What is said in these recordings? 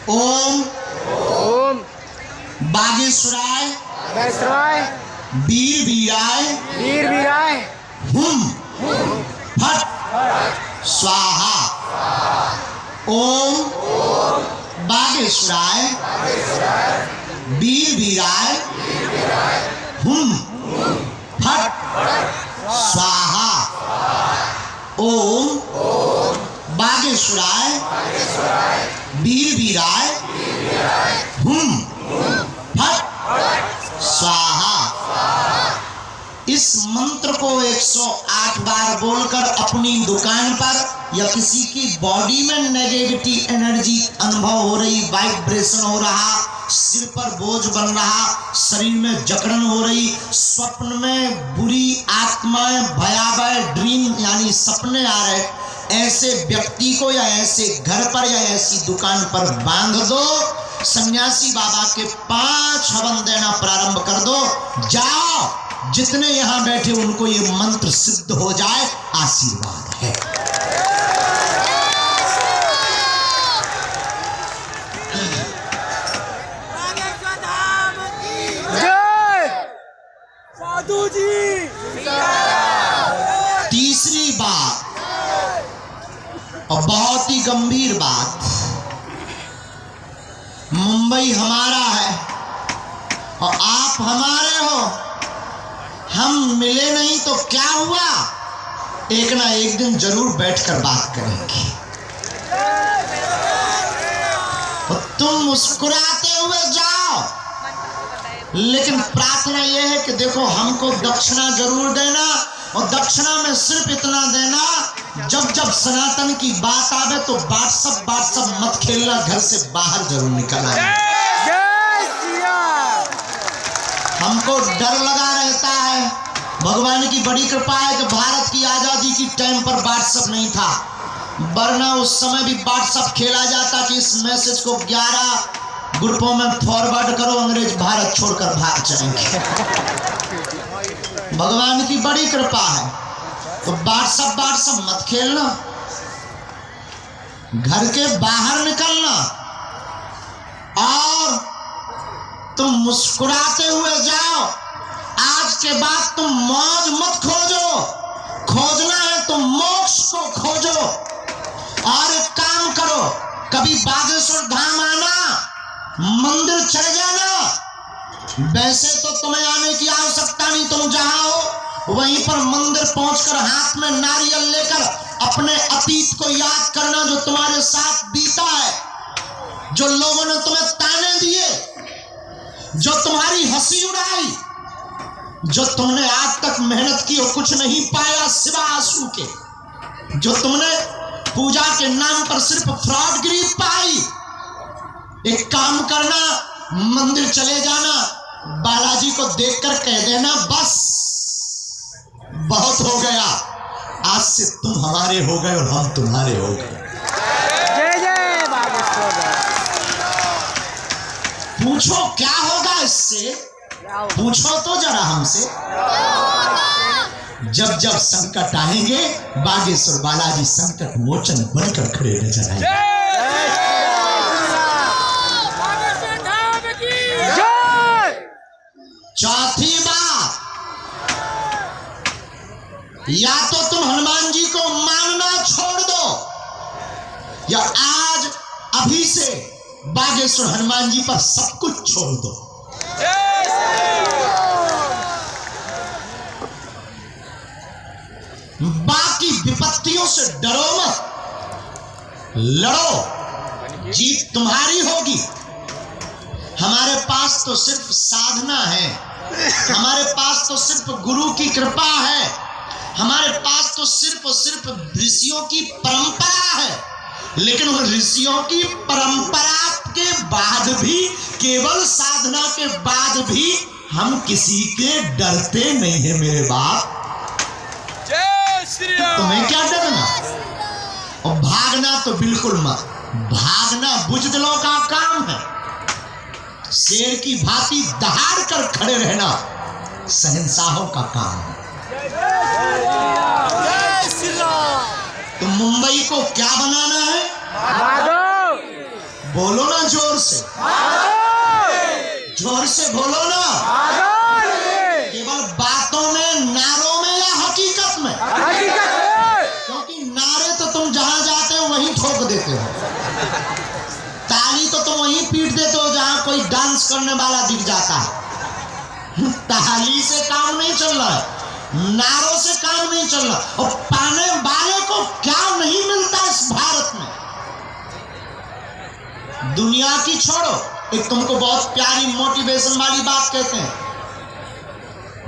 ओम ओम बागेश्वराय वैश्वाय वीर वीराय वीर वीराय हुम फट स्वाहा। ओम बागेश्वराय वीर वीराय हुम फट स्वाहा। ओम बागेश्वराय वीर वीराय हुम फट स्वाहा। इस मंत्र को 108 बार बोलकर अपनी दुकान पर या किसी की बॉडी में नेगेटिव एनर्जी अनुभव हो रही, वाइब्रेशन हो रहा, सिर पर बोझ बन रहा, शरीर में जकड़न हो रही, स्वप्न में बुरी आत्माएं, भयावह ड्रीम यानी सपने आ रहे, ऐसे व्यक्ति को या ऐसे घर पर या ऐसी दुकान पर बांध दो। सन्यासी बाबा के 5 हवन देना प्रारंभ कर दो। जाओ, जितने यहां बैठे उनको ये मंत्र सिद्ध हो जाए, आशीर्वाद है। जय साधु जी। तीसरी बात और बहुत ही गंभीर बात, मुंबई हमारा है और आप हमारे हो। हम मिले नहीं तो क्या हुआ, एक ना एक दिन जरूर बैठकर बात करेंगे। और तुम मुस्कुराते हुए जाओ, लेकिन प्रार्थना यह है कि देखो हमको दक्षिणा जरूर देना, और दक्षिणा में सिर्फ इतना देना, जब जब सनातन की बात आवे तो व्हाट्सएप मत खेलना, घर से बाहर जरूर निकल आए। हमको डर लगा रहता है। भगवान की बड़ी कृपा है कि भारत की आजादी की टाइम पर व्हाट्सएप नहीं था, वरना उस समय भी व्हाट्सएप खेला जाता कि इस मैसेज को 11 ग्रुपों में फॉरवर्ड करो, अंग्रेज भारत छोड़कर भाग जाएंगे। भगवान की बड़ी कृपा है, तो व्हाट्सएप मत खेलना, घर के बाहर निकलना और तुम मुस्कुराते हुए जाओ। आज के बाद तुम मौज मत खोजो, खोजना है तो मोक्ष को खोजो। और एक काम करो, कभी बागेश्वर धाम आना, मंदिर चढ़ जाना। वैसे तो तुम्हें आने की आवश्यकता नहीं, तुम जहां हो वहीं पर मंदिर पहुंचकर हाथ में नारियल लेकर अपने अतीत को याद करना, जो तुम्हारे साथ बीता है, जो लोगों ने तुम्हें ताने दिए, जो तुम्हारी हंसी उड़ाई, जो तुमने आज तक मेहनत की और कुछ नहीं पाया सिवा आंसू के, जो तुमने पूजा के नाम पर सिर्फ फ्रॉडगिरी पाई। एक काम करना, मंदिर चले जाना, बालाजी को देखकर कह देना बस बहुत हो गया, आज से तुम हमारे हो गए और हम तुम्हारे हो गए। जय जय बागेश्वर। पूछो क्या होगा इससे, पूछो तो जरा हमसे। जब जब संकट आएंगे, बागेश्वर बालाजी संकट मोचन बनकर खड़े नजर आएंगे। चौथी बात, या तो तुम हनुमान जी को मानना छोड़ दो, या आज अभी से बागेश्वर हनुमान जी पर सब कुछ छोड़ दो। बाकी विपत्तियों से डरो मत, लड़ो, जीत तुम्हारी होगी। हमारे पास तो सिर्फ साधना है, हमारे पास तो सिर्फ गुरु की कृपा है, हमारे पास तो सिर्फ और सिर्फ ऋषियों की परंपरा है। लेकिन उन ऋषियों की परंपरा के बाद भी, केवल साधना के बाद भी हम किसी के डरते नहीं है मेरे बाप। तुम्हें क्या डरना, और भागना तो बिल्कुल मत। भागना बुजदिलों का काम है, शेर की भांति दहाड़ कर खड़े रहना शहंशाहों का काम है। तो मुंबई को क्या बनाना है, बोलो ना जोर से, जोर से बोलो ना। केवल बातों में, नारों में या हकीकत में? क्योंकि नारे तो तुम जहां जाते हो वहीं ठोक देते हो, ताली तो तुम वहीं पीट देते हो जहां कोई डांस करने वाला दिख जाता है। ताली से काम नहीं चल रहा है, नारों से काम नहीं चल रहा। और पाने वाले को क्या नहीं मिलता इस भारत में? दुनिया की छोड़ो, एक तुमको बहुत प्यारी मोटिवेशन वाली बात कहते हैं।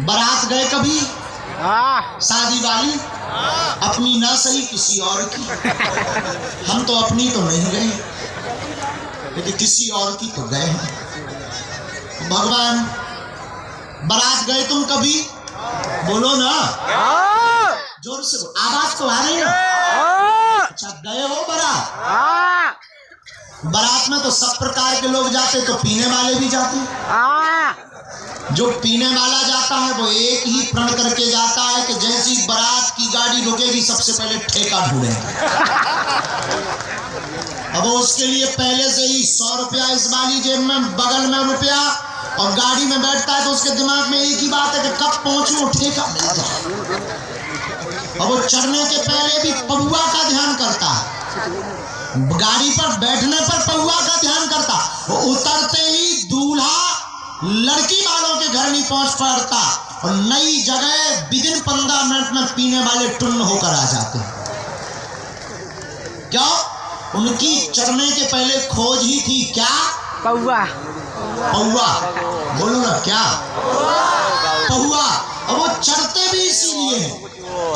बारात गए कभी शादी वाली, अपनी ना सही किसी और की। हम तो अपनी तो नहीं गए, लेकिन किसी और की तो गए हैं। भगवान, बारात गए तुम कभी? बोलो ना, जोर से बोलो, आवाज तो आ रही है। अच्छा, गए हो बारात? बारात में तो सब प्रकार के लोग जाते, तो पीने वाले भी जाते। जो पीने वाला जाता है वो एक ही प्रण करके जाता है कि जैसी बारात की गाड़ी रुकेगी सबसे पहले ठेका ढूंढेंगे। अब वो उसके लिए पहले से ही 100 रुपया इस वाली जेब में, बगल में रुपया, और गाड़ी में बैठता है तो उसके दिमाग में एक ही बात है कि कब पहुंचूं, ठेका मिल जाए। और वो चढ़ने के पहले भी पौआ का ध्यान करता है, गाड़ी पर बैठने पर पौआ का ध्यान करता। वो उतरते ही दूल्हा लड़की वालों के घर नहीं पहुंच पाता, और नई जगह विदिन 15 मिनट में पीने वाले टुन्न होकर आ जाते हैं। क्यों? उनकी चढ़ने के पहले खोज ही थी क्या? पौआ। पौआ, बोलो ना, क्या? पौआ। और वो चढ़ते भी इसीलिए हैं,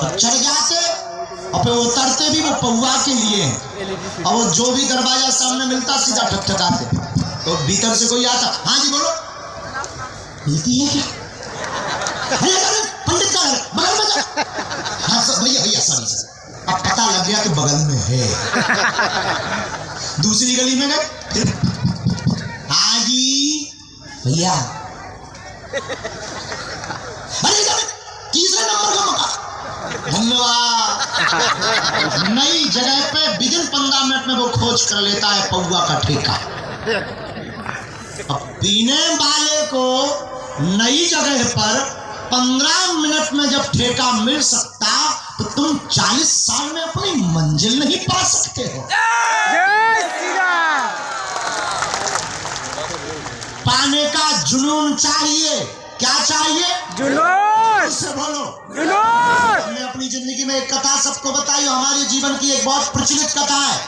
तो चढ़ जाते और फिर उतरते भी वो पौआ के लिए हैं। और वो जो भी दरवाजा सामने मिलता सीधा ठकठकाते, तो भीतर से कोई आता, हाँ जी बोलो, मिलती है क्या? अरे पंडित का घर बगल में जा। हाँ सर, भैया सॉरी सर, अब पता लग गया कि बगल में है। दूसरी गली में गए, फिर हाँ जी भैया, अरे तीसरे नंबर का मकान, धन्यवाद। नई जगह पे विदिन 15 मिनट में वो खोज कर लेता है पौआ का ठेका। अब पीने वाले को नई जगह पर 15 मिनट में जब ठेका मिल सकता, तो तुम 40 साल में अपनी मंजिल नहीं पा सकते हो। पाने का जुनून चाहिए। क्या चाहिए? जुनून से बोलो, जुनून। हमने अपनी जिंदगी में एक कथा सबको बताई, हमारे जीवन की एक बहुत प्रचलित कथा है।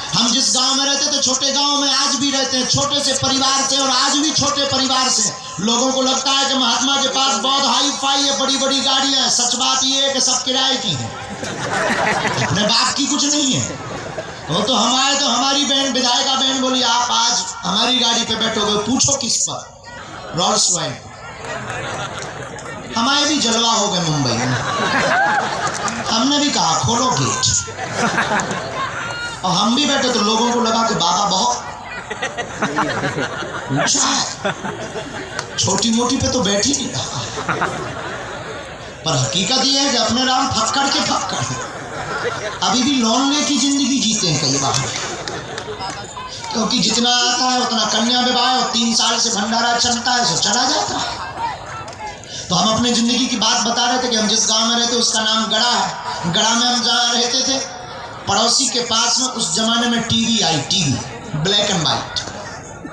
हम जिस गांव में रहते थे, छोटे गांव में आज भी रहते हैं, छोटे से परिवार से, और आज भी छोटे परिवार से। लोगों को लगता है कि महात्मा के पास बहुत हाई फाई है, बड़ी बड़ी गाड़ियां हैं। सच बात यह है कि सब किराए की हैं, अपने बाप की कुछ नहीं है। वो तो हमारी बहन, विधायिका बहन बोली, आप आज हमारी गाड़ी पे बैठोगे, पूछो किस पर? Rolls Royce. हमारे भी जलवा हो गए मुंबई में। हमने भी कहा खोलो गेट, और हम भी बैठे तो लोगों को लगा कि बाबा बहुत ऊंचा है, छोटी मोटी पे तो बैठ ही नहीं रहा। पर हकीकत यह है कि अपने राम फक्कड़ के फक्कड़ है। अभी भी लोन लेके जिंदगी जीते हैं कई बार, क्योंकि जितना आता है उतना कन्या विवाह, और 3 साल से भंडारा चलता है, सो चला जाता है। तो हम अपने जिंदगी की बात बता रहे थे कि हम जिस गांव में रहते उसका नाम गड़ा है। गड़ा में हम जहाँ रहते थे, पड़ोसी के पास में उस जमाने में TV I, TV black and white.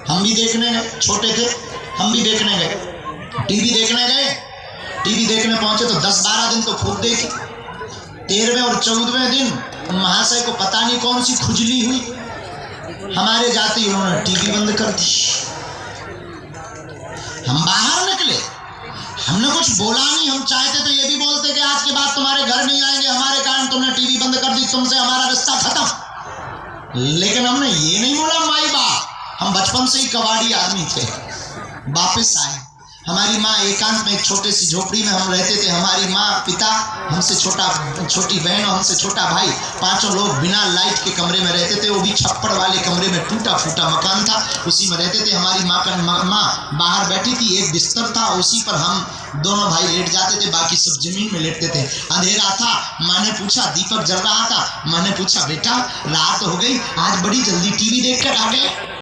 हम भी देखने गए, छोटे थे, हम भी देखने गए। टीवी देखने पहुंचे तो 10-12 दिन तो खूब देखे। 13वें और 14वें दिन महाशय को पता नहीं कौन सी खुजली हुई, हमारे जाते ही उन्होंने टीवी बंद कर दी। हम बाहर निकले, हमने कुछ बोला नहीं। हम चाहते तो ये भी बोलते कि आज के बाद तुम्हारे घर नहीं आएंगे, हमारे कारण तुमने टीवी बंद कर दी, तुमसे हमारा रिश्ता खत्म। लेकिन हमने ये नहीं बोला माई बाप, हम बचपन से ही कबाड़ी आदमी थे। वापस आए, हमारी माँ एकांत में एक छोटे सी झोपड़ी में हम रहते थे। हमारी माँ, पिता, हमसे छोटी बहन और हमसे छोटा भाई, 5 लोग बिना लाइट के कमरे में रहते थे। वो भी छप्पड़ वाले कमरे में, टूटा फूटा मकान था, उसी में रहते थे। हमारी माँ बाहर बैठी थी, एक बिस्तर था, उसी पर हम दोनों भाई लेट जाते थे, बाकी सब जमीन में लेटते थे। अंधेरा था, माँ ने पूछा, दीपक जल रहा था, माँ ने पूछा, बेटा रात हो गई, आज बड़ी जल्दी टीवी देख कर आ गए?